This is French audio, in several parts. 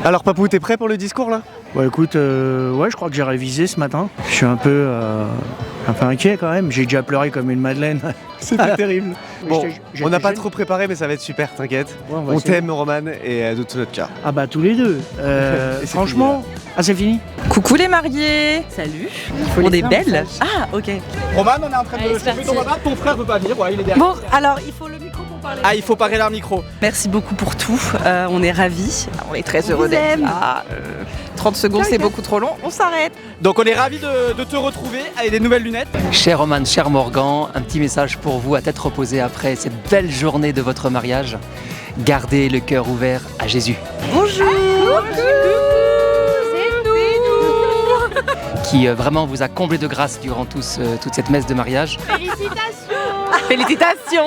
Alors Papou, t'es prêt pour le discours là? Bah écoute, ouais, je crois que j'ai révisé ce matin. Je suis un peu inquiet quand même. J'ai déjà pleuré comme une madeleine. C'était terrible. Bon, j'étais on n'a pas jeune. trop préparé, mais ça va être super, t'inquiète. Ouais, On t'aime, Roman, et de tout notre cœur. Ah bah tous les deux. Et c'est Franchement, c'est fini. Coucou les mariés. Salut. On est belles. Ah ok. Roman, on est en train de chauffer ton papa, ton frère veut pas venir, ouais, il est derrière. Bon alors il faut le micro pour parler. Ah, il faut parer leur micro. Merci beaucoup pour tout. On est ravis. On est très heureux d'être là. 30 secondes c'est beaucoup trop long. On s'arrête. Donc on est ravis de te retrouver avec des nouvelles lunettes. Cher Roman, cher Morgan, un petit message pour vous à tête reposée après cette belle journée de votre mariage. Gardez le cœur ouvert à Jésus. Bonjour. Qui vraiment vous a comblé de grâce durant toute cette messe de mariage. Félicitations.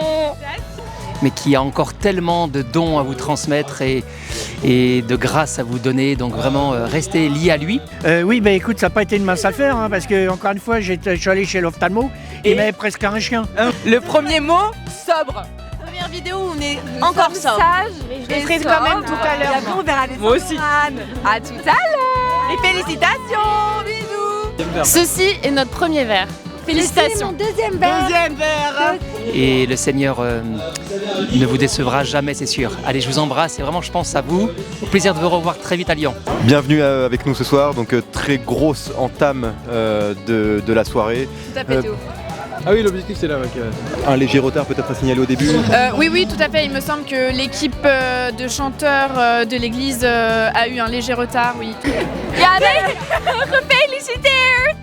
Mais qui a encore tellement de dons à vous transmettre et de grâce à vous donner. Donc vraiment, restez liés à lui. Oui, bah écoute, ça n'a pas été une mince affaire, hein, parce que encore une fois, je suis allé chez l'ophtalmo et il m'avait presque un chien. Le premier mot, sobre. Première vidéo où on est encore sobre. Je le ferai quand même tout à l'heure. On verra les Moi aussi. À tout à l'heure. Et félicitations. Bisous. Ceci est notre premier verre. Félicitations. Deuxième verre. Et le Seigneur ne vous décevra jamais, c'est sûr. Allez, je vous embrasse et vraiment, je pense à vous. Au plaisir de vous revoir très vite à Lyon. Bienvenue avec nous ce soir, donc très grosse entame de la soirée. Tout à fait tout. Ah oui, l'objectif c'est là. Un léger retard peut-être à signaler au début. Oui, tout à fait. Il me semble que l'équipe de chanteurs de l'église a eu un léger retard, oui. Ja, gefeliciteerd!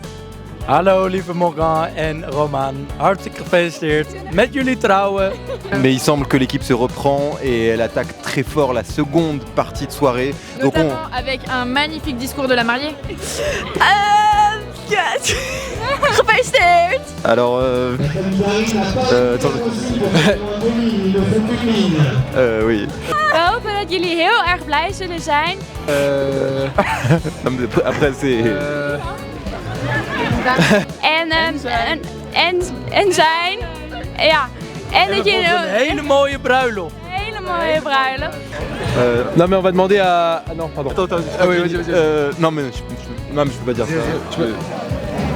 Hallo lieve Morgan en Roman, hartstikke gefeliciteerd met jullie trouwen. Mais il semble que l'équipe se reprend et elle attaque très fort la seconde partie de soirée. Donc Notamment avec un magnifique discours de la mariée. Gefeliciteerd! Alors, oui. We hopen dat jullie heel erg blij zullen zijn. Non, mais après c'est... En zijn. Ja. En dat je Een hele mooie bruiloft. een hele mooie bruiloft. Non mais on va demander à... Ah non, pardon. Attends, Ah oui, vas-y. non mais je peux pas dire ça.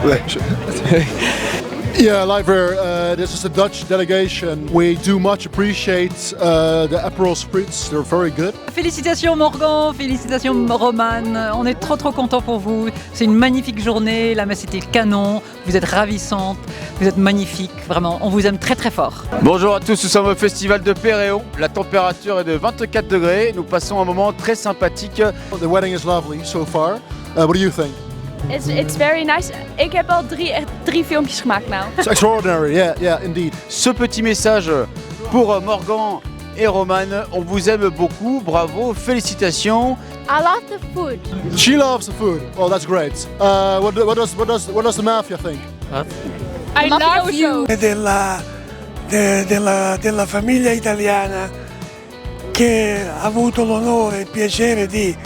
Ouais, Yeah, Liver, this is the Dutch delegation. We do much appreciate the Aperol Spritz. They're very good. Félicitations Morgan, félicitations Roman, on est trop contents pour vous. C'est une magnifique journée, la messe était canon, vous êtes ravissantes, vous êtes magnifiques, vraiment, on vous aime très fort. Bonjour à tous, nous sommes au festival de Péréon. La température est de 24 degrés. Nous passons un moment très sympathique. The wedding is lovely so far. What do you think? It's very nice. Ik heb al drie filmpjes gemaakt nou. It's extraordinary, yeah, indeed. Ce petit message pour Morgan et Roman, on vous aime beaucoup, bravo, félicitations. I love the food. She loves the food. Oh, that's great. What does the mafia think? I love you. Della famiglia italiana che ha avuto l'onore e il piacere di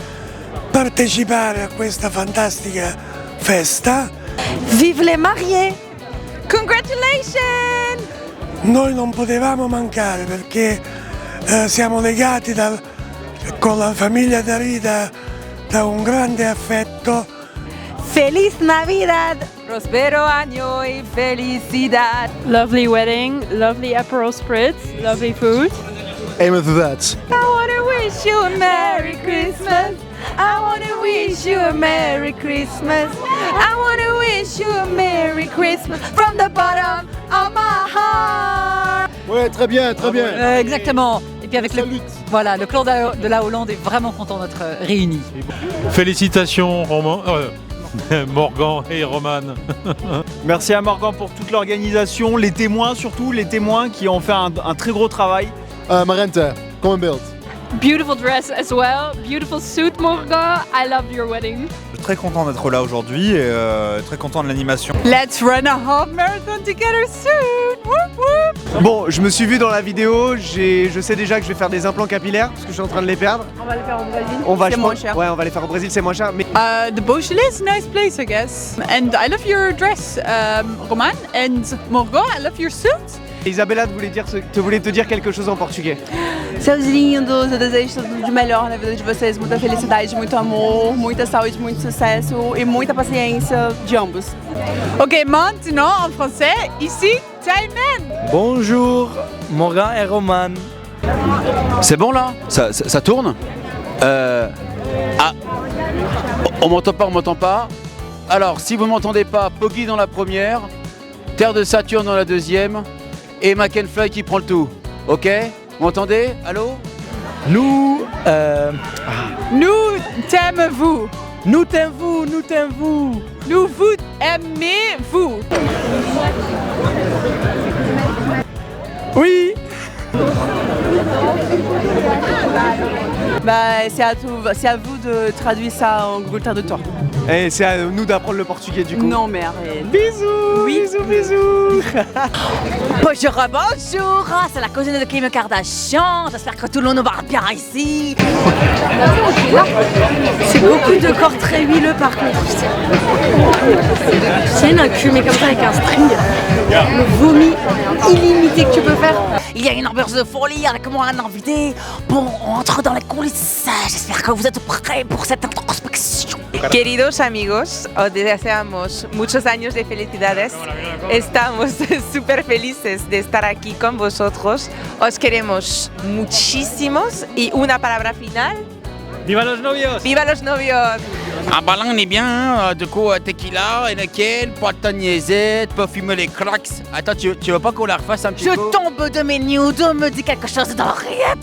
partecipare a questa fantastica festa. Vive les mariés. Congratulations. Noi non potevamo mancare perché siamo legati con la famiglia Davide da un grande affetto. Feliz Navidad. Prospero año y felicidad. Lovely wedding, lovely Aperol Spritz, lovely food. Amen to that. I wanna wish you a Merry Christmas. I wanna wish you a Merry Christmas. I wanna wish you a Merry Christmas from the bottom of my heart. Ouais, très bien. Exactement, et puis avec le clan de la Hollande est vraiment content d'être réunis. Félicitations Morgan et Roman. Merci à Morgan pour toute l'organisation, les témoins surtout, les témoins qui ont fait un très gros travail. Marente, come and build. Beautiful dress as well. Beautiful suit, Morgan. I love your wedding. Je suis très content d'être là aujourd'hui et très content de l'animation. Let's run a half marathon together soon. Whoop, whoop. Bon, je me suis vu dans la vidéo, je sais déjà que je vais faire des implants capillaires parce que je suis en train de les perdre. On va le faire au Brésil. C'est moins cher. Ouais, on va les faire au Brésil, c'est moins cher. Mais The Beaujolais is a nice place, I guess. And I love your dress, Roman. And Morgan, I love your suit. Isabella te voulait te dire quelque chose en portugais. Seus lindos, eu desejo tudo de melhor na vida de vocês, muita felicidade, muito amor, muita saúde, muito sucesso e muita paciência de ambos. Ok, maintenant en français, ici, Taimen. Bonjour, Morgan et Roman. C'est bon là ça tourne Ah, on m'entend pas. Alors, si vous m'entendez pas, Poggy dans la première, Terre de Saturne dans la deuxième, et McEnfly qui prend le tout. Ok? Vous m'entendez? Allô? Nous t'aimons vous. Nous t'aimons vous, nous t'aimons vous. Nous vous aimez vous. Oui. Bah, c'est à vous de traduire ça en Google Traductor. Et c'est à nous d'apprendre le portugais du coup. Non mais arrête. Bisous, Oui. bisous. Bonjour, bonjour, c'est la cousine de Kim Kardashian, j'espère que tout le monde va bien ici. C'est beaucoup de corps très huileux par contre. C'est un cul mais comme ça avec un string. Le vomi illimité que tu peux faire. Il y a une ambiance de folie avec moi un invité. Bon, on entre dans les coulisses, j'espère que vous êtes prêts pour cette introspection. Queridos amigos, os deseamos muchos años de felicidades. Estamos súper felices de estar aquí con vosotros. Os queremos muchísimos. Y una palabra final. Viva los novios. ¡Viva los novios! Ah bah là on est bien, hein. Du coup tequila, et nickel, pointe de niaisette, pas fumer les cracks. Attends, tu veux pas qu'on la refasse un petit peu? Je tombe de mes nudes, on me dit quelque chose dans l'oreillette.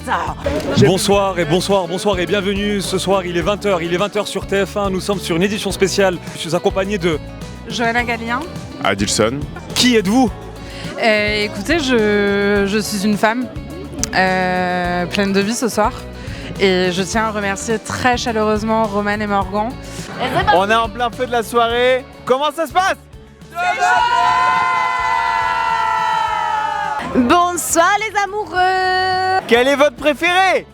Bonsoir et bienvenue. Ce soir il est 20h sur TF1, nous sommes sur une édition spéciale. Je suis accompagné de Johanna Gallien. Adilson. Qui êtes-vous? Écoutez, je suis une femme pleine de vie ce soir. Et je tiens à remercier très chaleureusement Roman et Morgan. On est en plein feu de la soirée. Comment ça se passe? Bonsoir les amoureux! Quel est votre préféré?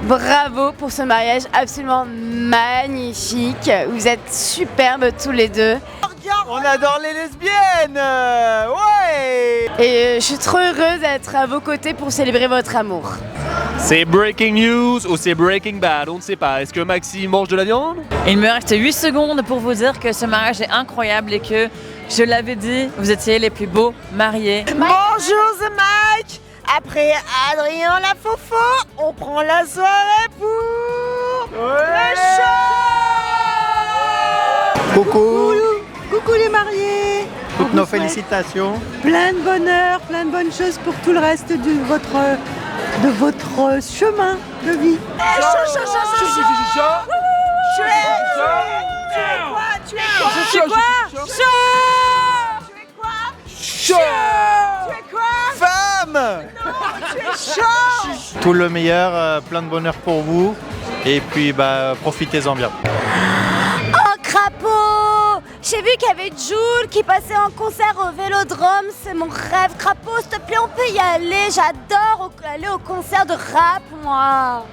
Bravo pour ce mariage absolument magnifique. Vous êtes superbes tous les deux. On adore les lesbiennes. Ouais. Et je suis trop heureuse d'être à vos côtés pour célébrer votre amour. C'est breaking news ou c'est breaking bad? On ne sait pas. Est-ce que Maxi mange de la viande? Il me reste 8 secondes pour vous dire que ce mariage est incroyable et que, je l'avais dit, vous étiez les plus beaux mariés. Bonjour The Mike. Après Adrien la Fofo, on prend la soirée pour le show. Coucou. Coucou les mariés. Toutes nos félicitations. Plein de bonheur, plein de bonnes choses pour tout le reste de votre chemin de vie. Tu es quoi? Femme. Non, tu es chaud. Tout le meilleur, plein de bonheur pour vous. Et puis profitez-en bien. Oh, Crapaud! J'ai vu qu'il y avait Jules qui passait en concert au Vélodrome, c'est mon rêve. Crapaud, s'il te plaît, on peut y aller. J'adore aller au concert de rap, moi.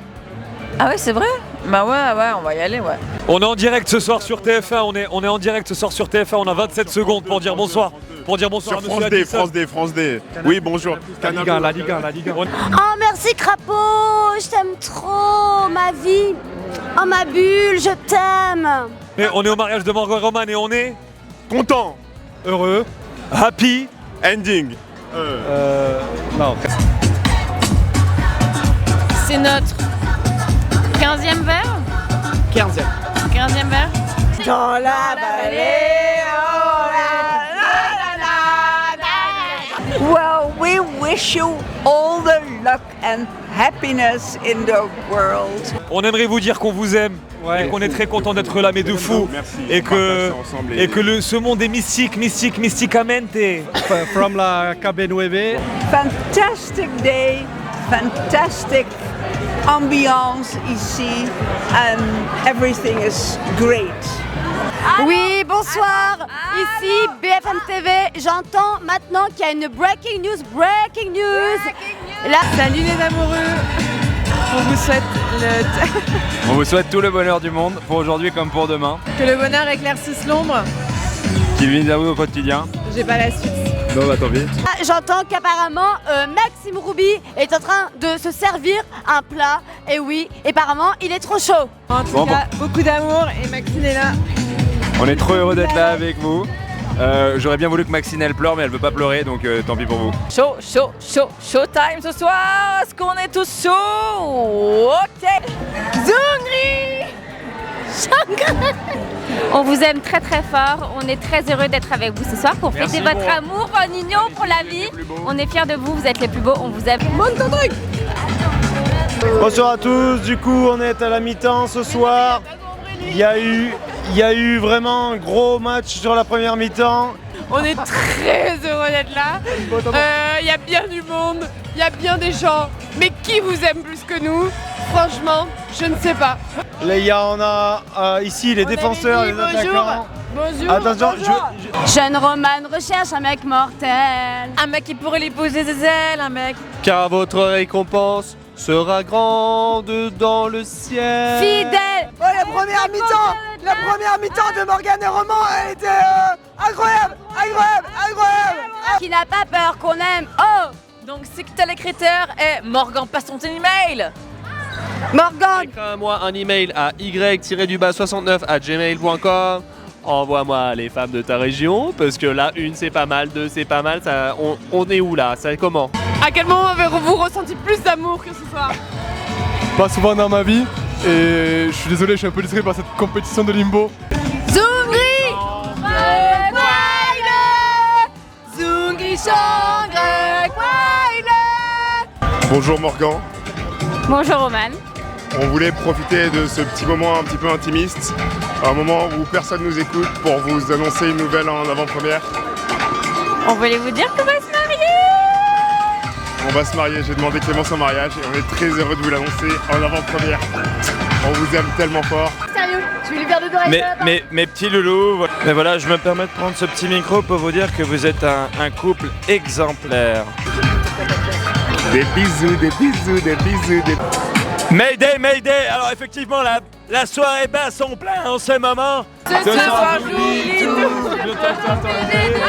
Ah ouais, c'est vrai? Bah ouais, on va y aller, ouais. On est en direct ce soir sur TF1, on est en direct ce soir sur TF1, on a 27 secondes pour dire bonsoir. Pour dire bonsoir à France D, France D. Oui, bonjour. La Ligue 1, la Ligue 1. Oh, merci Crapaud, je t'aime trop, ma vie. Oh, ma bulle, je t'aime. Mais on est au mariage de Morgan et Roman et on est Content. heureux, happy. Ending. Non. C'est notre 15e verre? 15e verre? Dans la vallée, oh la. Well, we wish you all the luck and happiness in the world. On aimerait vous dire qu'on vous aime et qu'on est très content d'être là, mais de fou. Merci. Et que ce monde est mysticamente. From la KB9. Fantastic day, fantastic ambiance ici, and everything is great. Oui, bonsoir. Ici BFM TV. J'entends maintenant qu'il y a une breaking news. Là, Salut les amoureux. On vous souhaite On vous souhaite tout le bonheur du monde, pour aujourd'hui comme pour demain. que le bonheur éclaircisse l'ombre. Qui vient à vous au quotidien. J'ai pas la suite. Non, bah tant pis. Ah, j'entends qu'apparemment Maxime Roubi est en train de se servir un plat. Et oui, apparemment il est trop chaud. En tout cas, beaucoup d'amour et Maxine est là. On est trop heureux d'être là avec vous. J'aurais bien voulu que Maxine elle pleure, mais elle veut pas pleurer, donc tant pis pour vous. Show time ce soir. Est-ce qu'on est tous chauds? Ok. Zungri. On vous aime très très fort, on est très heureux d'être avec vous ce soir pour Merci fêter votre pour- amour en union pour la vie. On est fiers de vous, vous êtes les plus beaux, on vous aime. Bonsoir à tous, du coup on est à la mi-temps ce soir. Il y a eu vraiment un gros match sur la première mi-temps. On est très heureux d'être là. Il y a bien du monde, il y a bien des gens. Mais qui vous aime plus que nous? Franchement, je ne sais pas. Là, on a ici les défenseurs, les attaquants. Bonjour. Attention, Jeune Roman recherche un mec mortel. Un mec qui pourrait lui poser des ailes, un mec. Car votre récompense sera grande dans le ciel. Fidèle. Oh, la première mi-temps de Morgane et Roman, elle était incroyable. Qui n'a pas peur qu'on aime. Oh, Donc c'est que t'as les critères. Morgan, passe ton email. Morgane. Écris-moi un email à y-69@gmail.com. Envoie-moi les femmes de ta région, parce que là, 1 c'est pas mal, 2 c'est pas mal, ça, on est où là? Ça comment? À quel moment avez-vous ressenti plus d'amour que ce soir? Pas souvent dans ma vie, et je suis désolé, je suis un peu distrait par cette compétition de limbo. Zungri. Zungri Shangre. Bonjour Morgan. Bonjour Roman. On voulait profiter de ce petit moment un petit peu intimiste, un moment où personne nous écoute, pour vous annoncer une nouvelle en avant-première. On voulait vous dire qu'on va se marier. On va se marier, j'ai demandé Clémence en mariage et on est très heureux de vous l'annoncer en avant-première. On vous aime tellement fort. Sérieux, tu veux lui faire des oreilles? mes petits loulous, mais voilà, je me permets de prendre ce petit micro pour vous dire que vous êtes un couple exemplaire. Des bisous, des bisous, des bisous, des... Mayday, Mayday. Alors effectivement, la soirée bat son plein en ce moment. Ce soir j'oublie tout. Ah, ça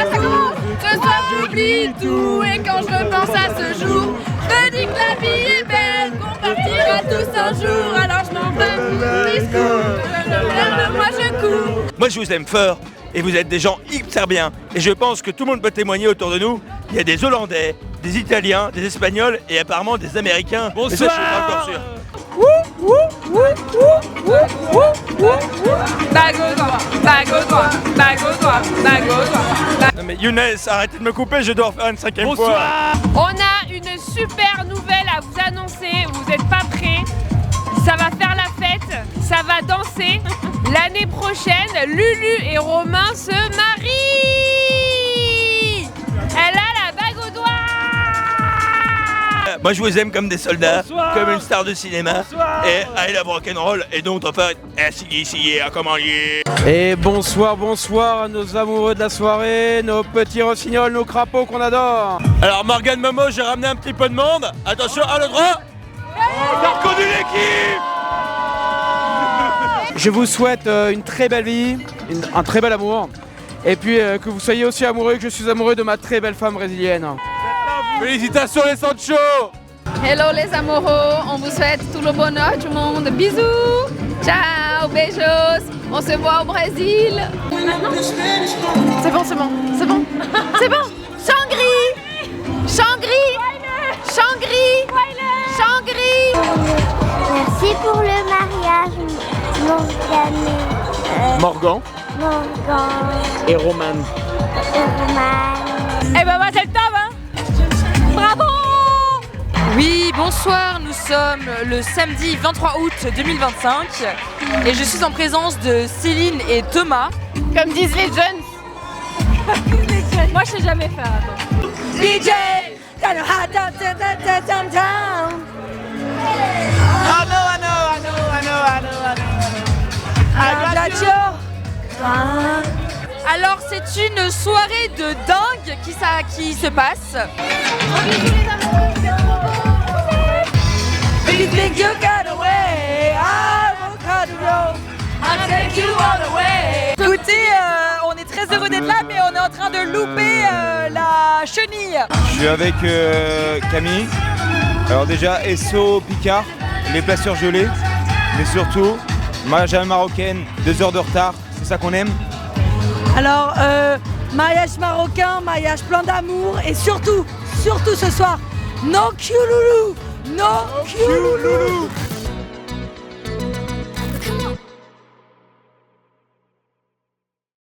commence. Ce soir j'oublie tout. Et quand je pense à ce jour, je me dis que la vie est belle, qu'on partira tous un jour. Alors je m'en vais, moi je cours. Moi je vous aime fort et vous êtes des gens hyper bien. Et je pense que tout le monde peut témoigner autour de nous. Il y a des Hollandais, des Italiens, des Espagnols et apparemment des Américains. Bonsoir. Mais ça, je suis pas encore sûr. Bague au doigt, bague au doigt, bague au doigt, bague au doigt. Non mais Younes, arrêtez de me couper, je dois en faire une 5e fois. On a une super nouvelle à vous annoncer. Vous n'êtes pas prêts? Ça va faire la fête, ça va danser. L'année prochaine, Lulu et Romain se marient. Elle a la bague au doigt. Moi je vous aime comme des soldats, Bonsoir. comme une star de cinéma. Bonsoir. Et I love rock'n'roll. Et donc on fait essayez à comment lier. Et bonsoir à nos amoureux de la soirée, nos petits rossignols, nos crapauds qu'on adore. Alors Morgane Momo, j'ai ramené un petit peu de monde. Attention, à le droit. T'as reconnu l'équipe. Je vous souhaite une très belle vie, un très bel amour. Et puis que vous soyez aussi amoureux que je suis amoureux de ma très belle femme brésilienne. Félicitations les Sancho. Hello les amoureux, on vous souhaite tout le bonheur du monde. Bisous. Ciao, beijos. On se voit au Brésil. C'est bon. Shangri. Merci pour le mariage, Morgan et Roman. Eh ben, c'est le top, hein. Bravo. Oui, bonsoir, nous sommes le samedi 23 août 2025 et je suis en présence de Céline et Thomas. Comme disent les jeunes. Moi je sais jamais faire, attends. DJ, turn your heart down. Alors c'est une soirée de dingue qui se passe. DJ, think you got away, I will cut the road. I'll take you all the way. Écoutez, on est très heureux d'être là, mais on est en train de louper la chenille. Je suis avec Camille. Alors déjà, Esso, Picard, les plats surgelés, mais surtout, mariage à la marocaine, 2 heures de retard, c'est ça qu'on aime. Alors, mariage marocain, mariage plein d'amour et surtout ce soir, no Kyululu, no Kyululu.